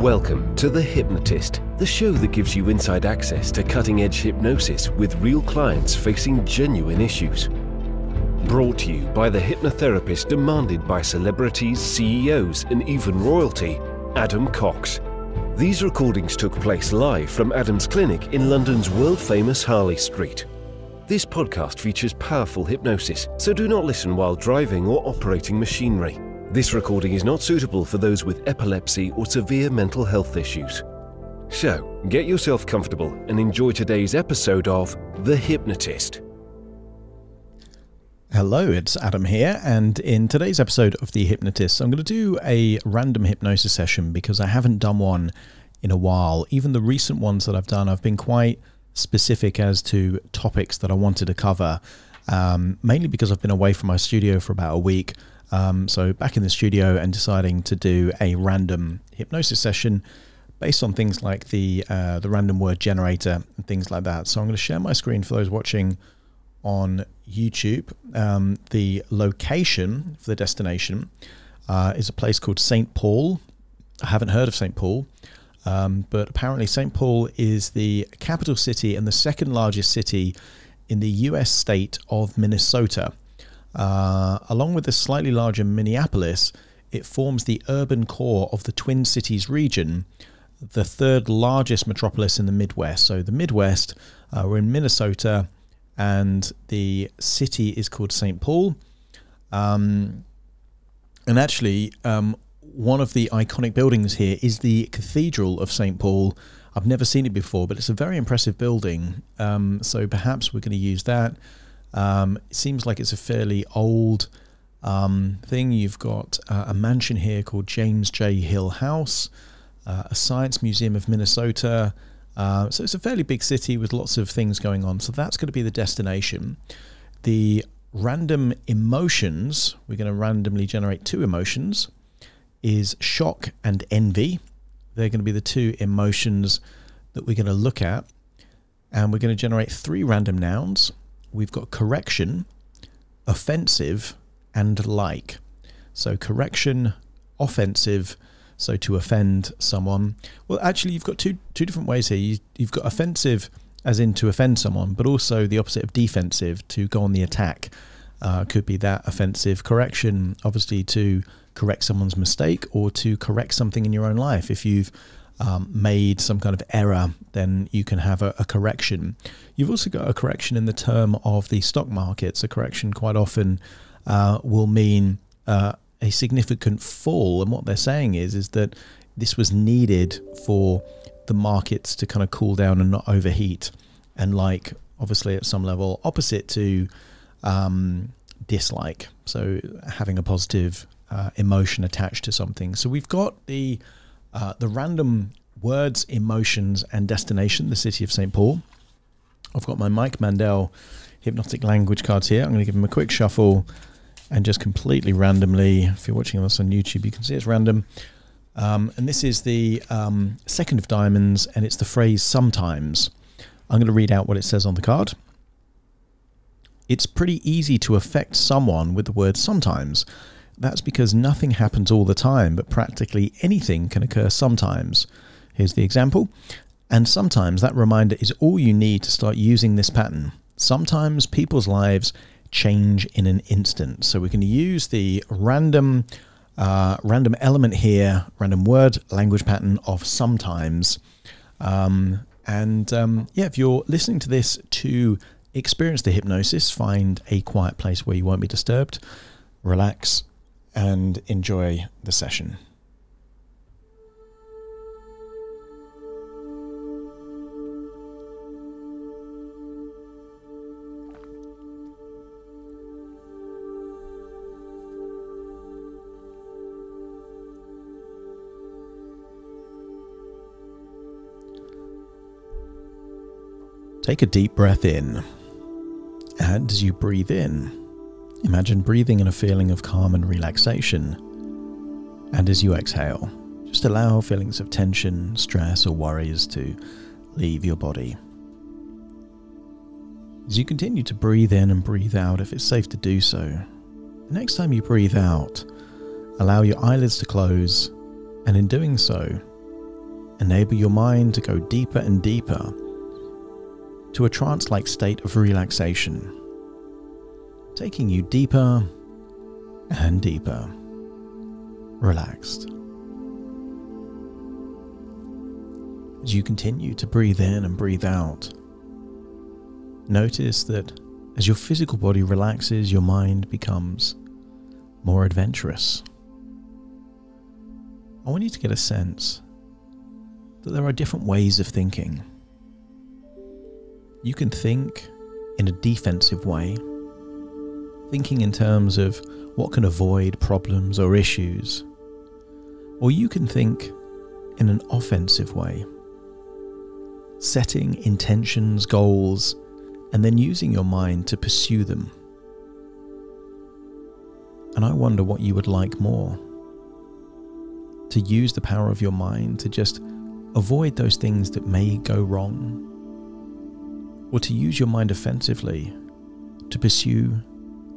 Welcome to The Hypnotist, the show that gives you inside access to cutting-edge hypnosis with real clients facing genuine issues. Brought to you by the hypnotherapist demanded by celebrities, CEOs, and even royalty, Adam Cox. These recordings took place live from Adam's clinic in London's world-famous Harley Street. This podcast features powerful hypnosis, so do not listen while driving or operating machinery. This recording is not suitable for those with epilepsy or severe mental health issues. So, get yourself comfortable and enjoy today's episode of The Hypnotist. Hello, it's Adam here, and in today's episode of The Hypnotist, I'm going to do a random hypnosis session because I haven't done one in a while. Even the recent ones that I've done, I've been quite specific as to topics that I wanted to cover, mainly because I've been away from my studio for about a week. So back in the studio and deciding to do a random hypnosis session based on things like the random word generator and things like that. So I'm going to share my screen for those watching on YouTube. The location for the destination is a place called St. Paul. I haven't heard of St. Paul, but apparently St. Paul is the capital city and the second largest city in the US state of Minnesota. Along with the slightly larger Minneapolis, it forms the urban core of the Twin Cities region, the third largest metropolis in the Midwest. So the Midwest, we're in Minnesota, and the city is called St. Paul. And actually, one of the iconic buildings here is the Cathedral of St. Paul. I've never seen it before, but it's a very impressive building. So perhaps we're going to use that. It seems like it's a fairly old thing. You've got a mansion here called James J. Hill House, a science museum of Minnesota. So it's a fairly big city with lots of things going on. So that's going to be the destination. The random emotions, we're going to randomly generate two emotions, is shock and envy. They're going to be the two emotions that we're going to look at. And we're going to generate three random nouns. We've got correction, offensive, and like. So correction, offensive, so to offend someone. Well, actually, you've got two different ways here. You've got offensive as in to offend someone, but also the opposite of defensive, to go on the attack. Could be that offensive. Correction, obviously, to correct someone's mistake or to correct something in your own life. If you've made some kind of error, then you can have a correction. You've also got a correction in the term of the stock markets. A correction quite often will mean a significant fall, and what they're saying is that this was needed for the markets to kind of cool down and not overheat. And like, obviously at some level, opposite to dislike, so having a positive emotion attached to something. So we've got the random words, emotions, and destination, the city of St. Paul. I've got my Mike Mandel hypnotic language cards here. I'm going to give them a quick shuffle and just completely randomly, if you're watching us on YouTube, you can see it's random. And this is the second of diamonds, and it's the phrase sometimes. I'm going to read out what it says on the card. It's pretty easy to affect someone with the word sometimes. That's because nothing happens all the time, but practically anything can occur sometimes. Here's the example. And sometimes that reminder is all you need to start using this pattern. Sometimes people's lives change in an instant. So we're going to use the random element here, random word language pattern of sometimes. Yeah, if you're listening to this to experience the hypnosis, find a quiet place where you won't be disturbed, relax, and enjoy the session. Take a deep breath in, and as you breathe in, imagine breathing in a feeling of calm and relaxation. And as you exhale, just allow feelings of tension, stress, or worries to leave your body. As you continue to breathe in and breathe out, if it's safe to do so, the next time you breathe out, allow your eyelids to close, and in doing so, enable your mind to go deeper and deeper to a trance-like state of relaxation, taking you deeper and deeper, relaxed. As you continue to breathe in and breathe out, notice that as your physical body relaxes, your mind becomes more adventurous. I want you to get a sense that there are different ways of thinking. You can think in a defensive way, thinking in terms of what can avoid problems or issues, or you can think in an offensive way, setting intentions, goals, and then using your mind to pursue them. And I wonder what you would like more. To use the power of your mind to just avoid those things that may go wrong, or to use your mind offensively to pursue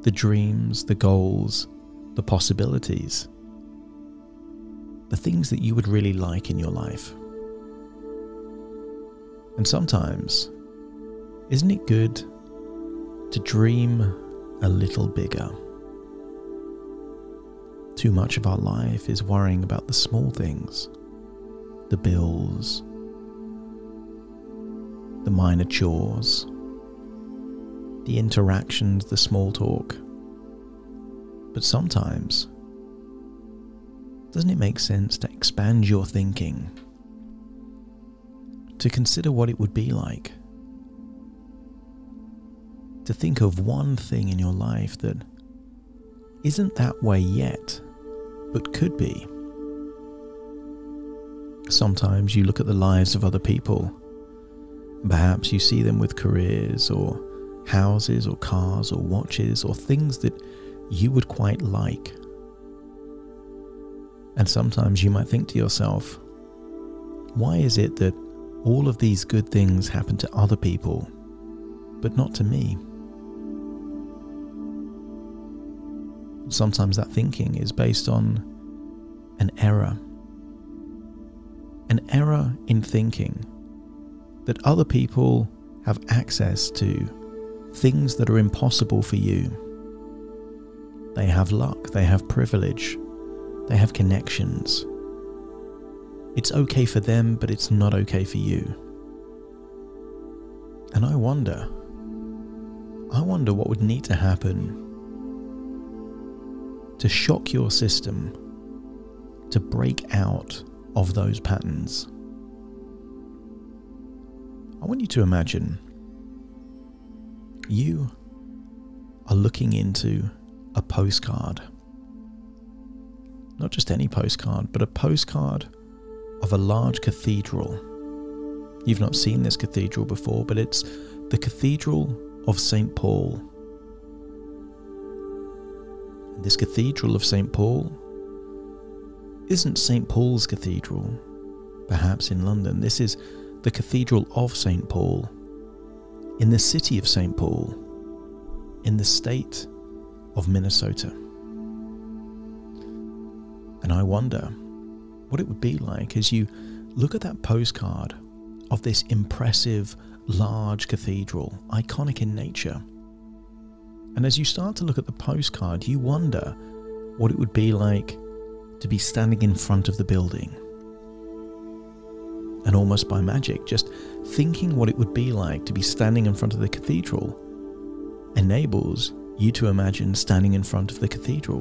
the dreams, the goals, the possibilities, the things that you would really like in your life. And sometimes, isn't it good to dream a little bigger? Too much of our life is worrying about the small things, the bills, the minor chores, the interactions, the small talk. But sometimes, doesn't it make sense to expand your thinking, to consider what it would be like, to think of one thing in your life that isn't that way yet, but could be? Sometimes you look at the lives of other people, and perhaps you see them with careers or houses or cars or watches or things that you would quite like. And sometimes you might think to yourself, why is it that all of these good things happen to other people, but not to me? Sometimes that thinking is based on an error in thinking that other people have access to things that are impossible for you. They have luck, they have privilege, they have connections. It's okay for them, but it's not okay for you. And I wonder what would need to happen to shock your system to break out of those patterns. I want you to imagine you are looking into a postcard. Not just any postcard, but a postcard of a large cathedral. You've not seen this cathedral before, but it's the Cathedral of St. Paul. This Cathedral of St. Paul isn't St. Paul's Cathedral, perhaps in London. This is the Cathedral of St. Paul, in the city of St. Paul, in the state of Minnesota. And I wonder what it would be like as you look at that postcard of this impressive, large cathedral, iconic in nature. And as you start to look at the postcard, you wonder what it would be like to be standing in front of the building. And almost by magic, just thinking what it would be like to be standing in front of the cathedral enables you to imagine standing in front of the cathedral.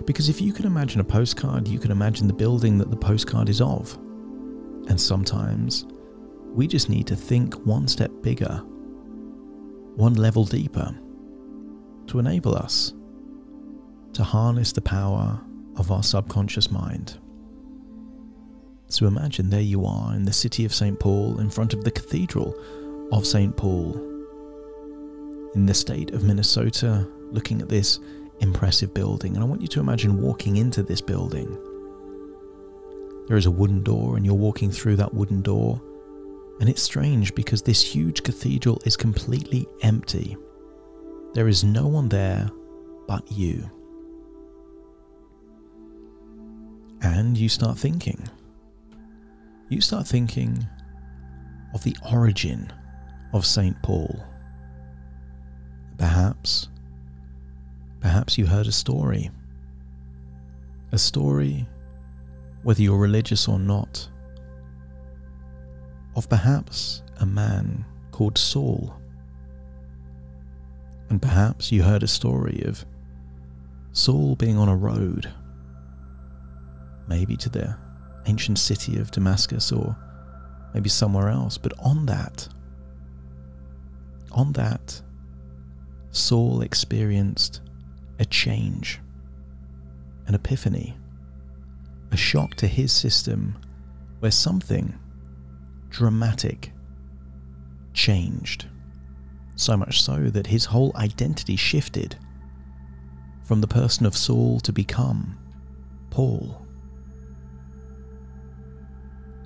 Because if you can imagine a postcard, you can imagine the building that the postcard is of. And sometimes we just need to think one step bigger, one level deeper, to enable us to harness the power of our subconscious mind. So imagine there you are in the city of St. Paul, in front of the Cathedral of St. Paul, in the state of Minnesota, looking at this impressive building. And I want you to imagine walking into this building. There is a wooden door, and you're walking through that wooden door. And it's strange because this huge cathedral is completely empty. There is no one there but you. And you start thinking, you start thinking of the origin of St. Paul. Perhaps you heard a story, whether you're religious or not, of perhaps a man called Saul. And perhaps you heard a story of Saul being on a road, maybe to the ancient city of Damascus or maybe somewhere else, but on that, Saul experienced a change, an epiphany, a shock to his system where something dramatic changed. So much so that his whole identity shifted from the person of Saul to become Paul.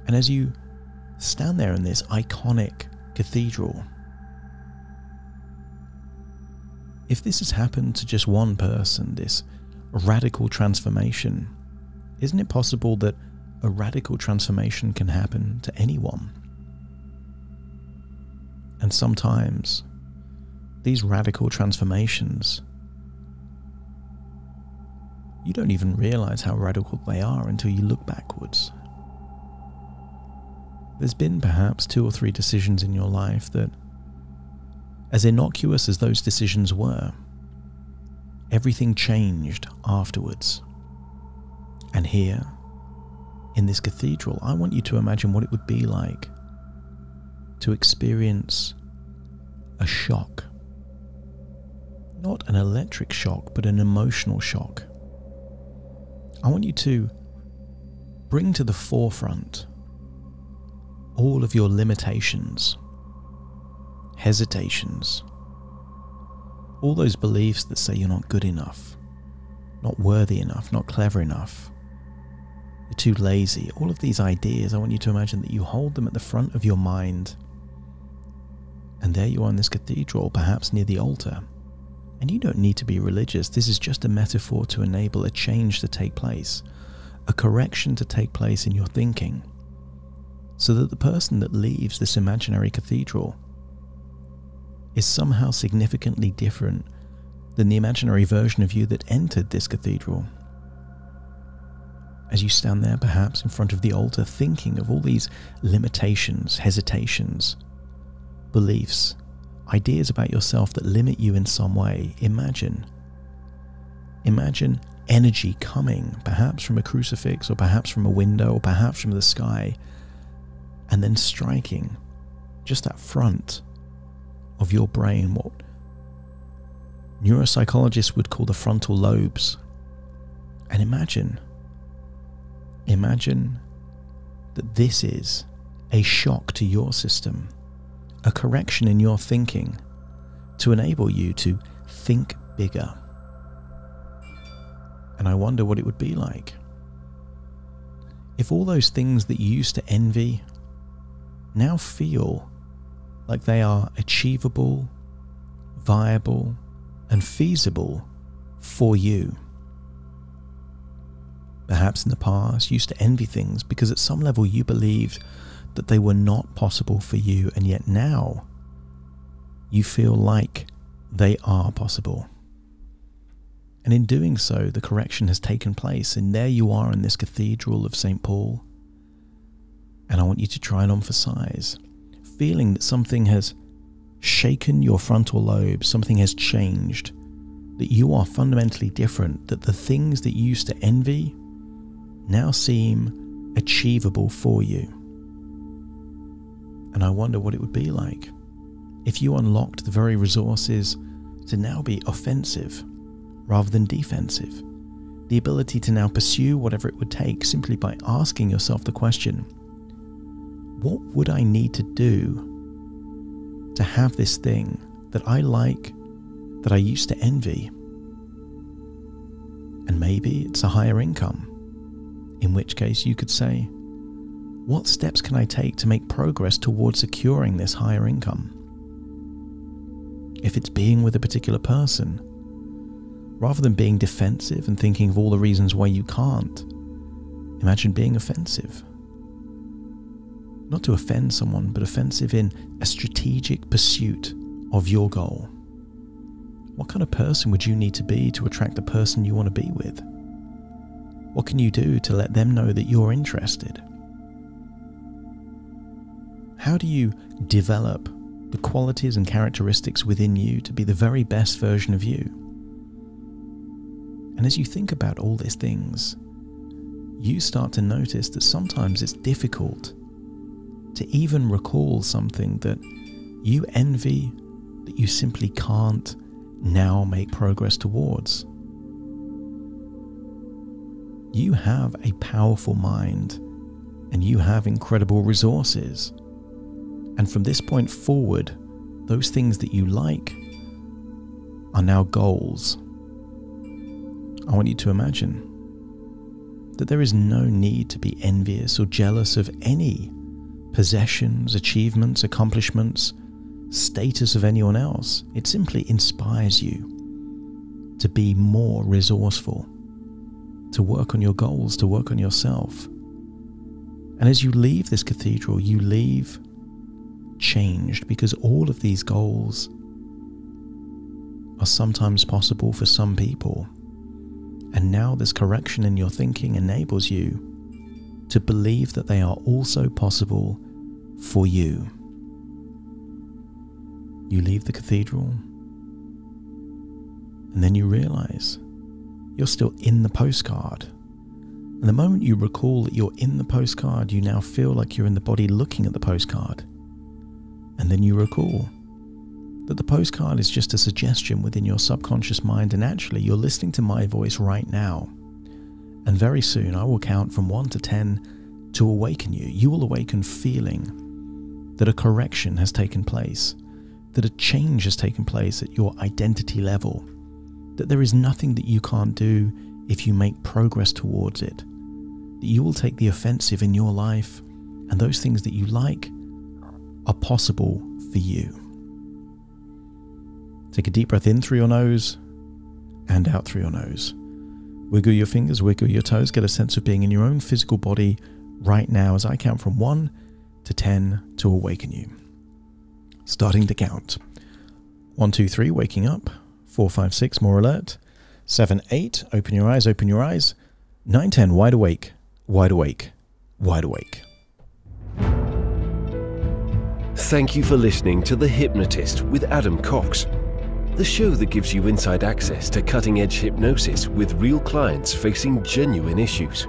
And as you stand there in this iconic cathedral, if this has happened to just one person, this radical transformation, isn't it possible that a radical transformation can happen to anyone? And sometimes these radical transformations, you don't even realize how radical they are until you look backwards. There's been perhaps 2 or 3 decisions in your life that, as innocuous as those decisions were, everything changed afterwards. And here, in this cathedral, I want you to imagine what it would be like to experience a shock. Not an electric shock, but an emotional shock. I want you to bring to the forefront all of your limitations, hesitations, all those beliefs that say you're not good enough, not worthy enough, not clever enough, you're too lazy. All of these ideas, I want you to imagine that you hold them at the front of your mind, and there you are in this cathedral, perhaps near the altar. And you don't need to be religious. This is just a metaphor to enable a change to take place, a correction to take place in your thinking, so that the person that leaves this imaginary cathedral is somehow significantly different than the imaginary version of you that entered this cathedral. As you stand there, perhaps in front of the altar, thinking of all these limitations, hesitations, beliefs, ideas about yourself that limit you in some way, imagine energy coming, perhaps from a crucifix, or perhaps from a window, or perhaps from the sky, and then striking just that front of your brain, what neuropsychologists would call the frontal lobes. And imagine that this is a shock to your system, a correction in your thinking to enable you to think bigger. And I wonder what it would be like if all those things that you used to envy now feel like they are achievable, viable, and feasible for you. Perhaps in the past you used to envy things because at some level you believed that they were not possible for you, and yet now you feel like they are possible. And in doing so, the correction has taken place, and there you are in this cathedral of St. Paul. And I want you to try and emphasize feeling that something has shaken your frontal lobe, something has changed, that you are fundamentally different, that the things that you used to envy now seem achievable for you. And I wonder what it would be like if you unlocked the very resources to now be offensive rather than defensive, the ability to now pursue whatever it would take simply by asking yourself the question, what would I need to do to have this thing that I like, that I used to envy? And maybe it's a higher income, in which case you could say, what steps can I take to make progress towards securing this higher income? If it's being with a particular person, rather than being defensive and thinking of all the reasons why you can't, imagine being offensive. not to offend someone, but offensive in a strategic pursuit of your goal. What kind of person would you need to be to attract the person you want to be with? What can you do to let them know that you're interested? How do you develop the qualities and characteristics within you to be the very best version of you? And as you think about all these things, you start to notice that sometimes it's difficult to even recall something that you envy, that you simply can't now make progress towards. You have a powerful mind and you have incredible resources. And from this point forward, those things that you like are now goals. I want you to imagine that there is no need to be envious or jealous of any possessions, achievements, accomplishments, status of anyone else. It simply inspires you to be more resourceful, to work on your goals, to work on yourself. And as you leave this cathedral, you leave changed, because all of these goals are sometimes possible for some people. And now this correction in your thinking enables you to believe that they are also possible for you. You leave the cathedral, and then you realize you're still in the postcard. And the moment you recall that you're in the postcard, you now feel like you're in the body looking at the postcard. And then you recall that the postcard is just a suggestion within your subconscious mind, and actually you're listening to my voice right now. And very soon I will count from 1 to 10 to awaken you. You will awaken feeling that a correction has taken place, that a change has taken place at your identity level, that there is nothing that you can't do if you make progress towards it, that you will take the offensive in your life, and those things that you like are possible for you. Take a deep breath in through your nose and out through your nose. Wiggle your fingers, wiggle your toes, get a sense of being in your own physical body right now as I count from 1 to 10 to awaken you. Starting to count. 1, 2, 3, waking up. 4, 5, 6, more alert. 7, 8, open your eyes, open your eyes. 9, 10, wide awake, wide awake, wide awake. Thank you for listening to The Hypnotist with Adam Cox, the show that gives you inside access to cutting-edge hypnosis with real clients facing genuine issues.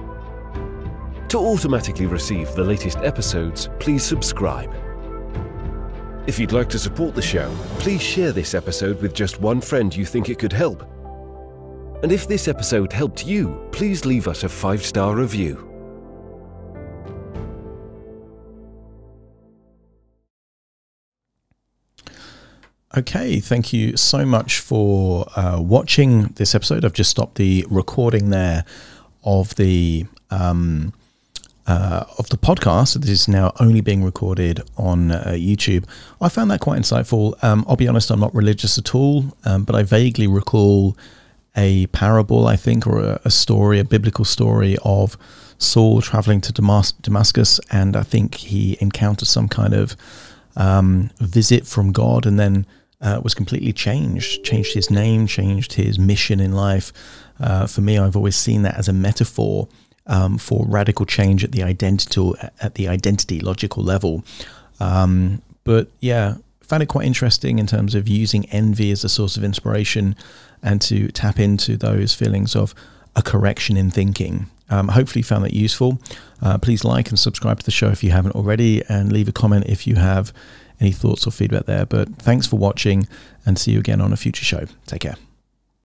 To automatically receive the latest episodes, please subscribe. If you'd like to support the show, please share this episode with just one friend you think it could help. And if this episode helped you, please leave us a 5-star review. Okay, thank you so much for watching this episode. I've just stopped the recording there of the podcast. This is now only being recorded on YouTube. I found that quite insightful. I'll be honest, I'm not religious at all, but I vaguely recall a parable, I think, or a story, a biblical story of Saul traveling to Damascus, and I think he encountered some kind of visit from God, and then was completely changed his name, changed his mission in life. For me, I've always seen that as a metaphor for radical change at the identity logical level. But yeah, found it quite interesting in terms of using envy as a source of inspiration and to tap into those feelings of a correction in thinking. Hopefully you found that useful. Please like and subscribe to the show if you haven't already, and leave a comment if you have any thoughts or feedback there. But thanks for watching, and see you again on a future show. Take care.